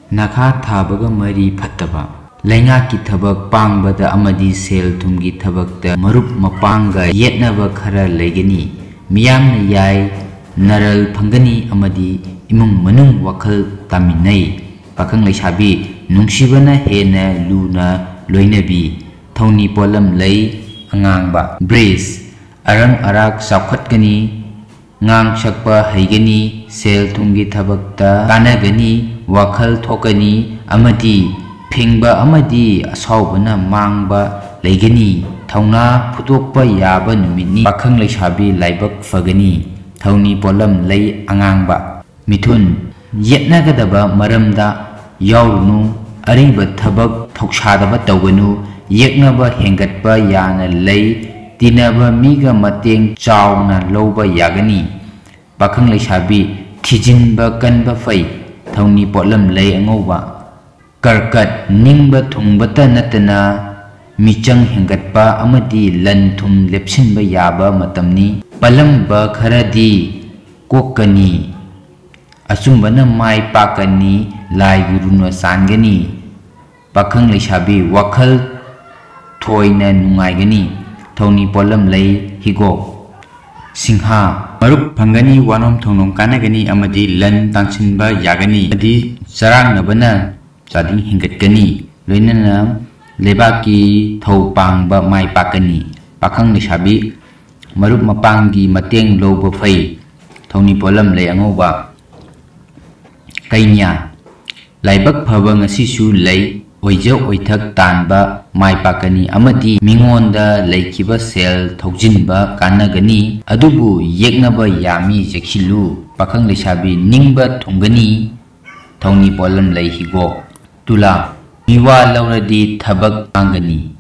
Nakha thabaga mari phattaba lainga ki thabak pangbada amadi sel thumgi thabakta marup mapanga yetnaba khara legani miyamna yai naral phangani amadi imung manung wakhal taminai pakhang leisabi nungsibana hena luna loinabi thoni polam lei angangba breeze arang arak sakhatgani ngang sakpa haigani sel thumgi thabakta kanagani wakhal thokani amadi phingba amadi asaubana mangba leigani thauna phutokpa yaba numini pakhang leisabi laibak fagani thoni polam lei angangba mithun yetnagadaba maramda yaurunu ariba thabak thoksadaba tawganu yeknaba hengatpa yana lei tinaba miga mateng chauna loba yagani pakhang leisabi thijinba kanba fai thoni polam lei angauba karkat ningba thungbata natana michang hengatpa amadi lan thum lepsinba yaba matamni palamba kharadi kokani achumbana mai pakani lai guruna sangani pakhang leisabi wakhal thoina nungaigani thoni polam lei higo singha marup phangani wanom thongnom kanagani amadi lan tangsinba yagani adi sarang nabana chading hingatgani loinana lebaki thau pangba mai pakani pakhang leisabi marup mapangi mateng loba fai thoni polam lei angoba kainya laibak phaba ngasisu lei oija oithak tanba mai pakani amadi mingonda leikiba sel thogjinba kanagani adubu yeknaba yami jekhilu pakhang leisabi ningba thungani thoni polam lei higo tula miwa lauradi thabak angani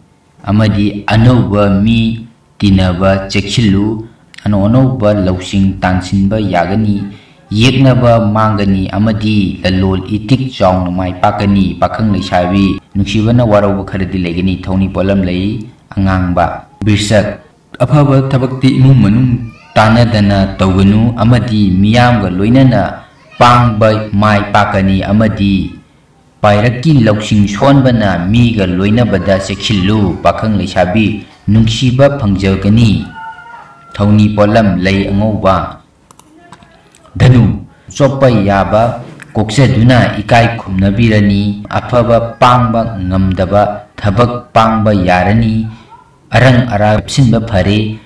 amadi anauba mi tinaba jekhilu anauba lausing tansinba yagani yeknaba mangani amadi lalol itik chawna mai pakani pakhang leisabi nuksibana warauba kharadi legani thoni polam lei angangba birsak afaba thabakti imung manung tanadana tawganu amadi miyamga loinana pangba mai pakani amadi pairaki lausing sonbana miga loinabada sekhilu pakhang leisabi nungsiba phangjagani thoni polam lei angauba dhanu chopai yaba kokseduna ikai khumnabirani afaba pangba ngamdaba thabak pangba yarani arang ara sinba phare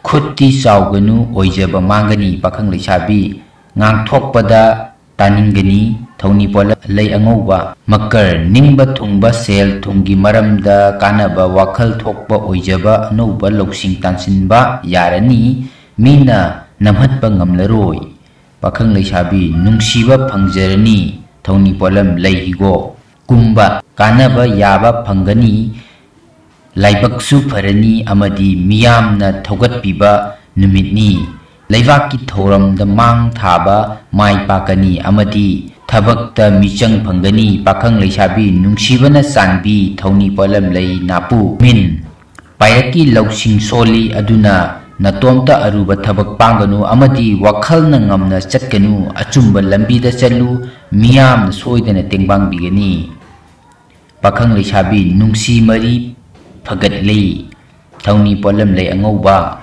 khutti chauganu oijaba mangani pakhang leisabi ngang thokpada taningani thoni polam lei angauba makar ningba thungba sel thungi maramda kanaba wakhal thokpa oijaba anouba loksing tansinba yarani mina namhatpa ngamlaroi pakhang leisabi nungsiba phangjarani thoni polam lei higo kumba kanaba yaba phangani laibaksu pharani amadi miyamna thogatpiba numitni laibaki thoramda mang thaba mai pakani amadi thabakta michang phangani pakhang leisabi nungsibana sanbi thoni polam lei napu min pairaki lausing soli aduna natomta aruba thabak panganu amadi wakhalna ngamna chatkanu achumba lambida chalu miyamna soidana tengbang bigani pakhang leisabi nungsi mari phagat lei thoni polam lei angauba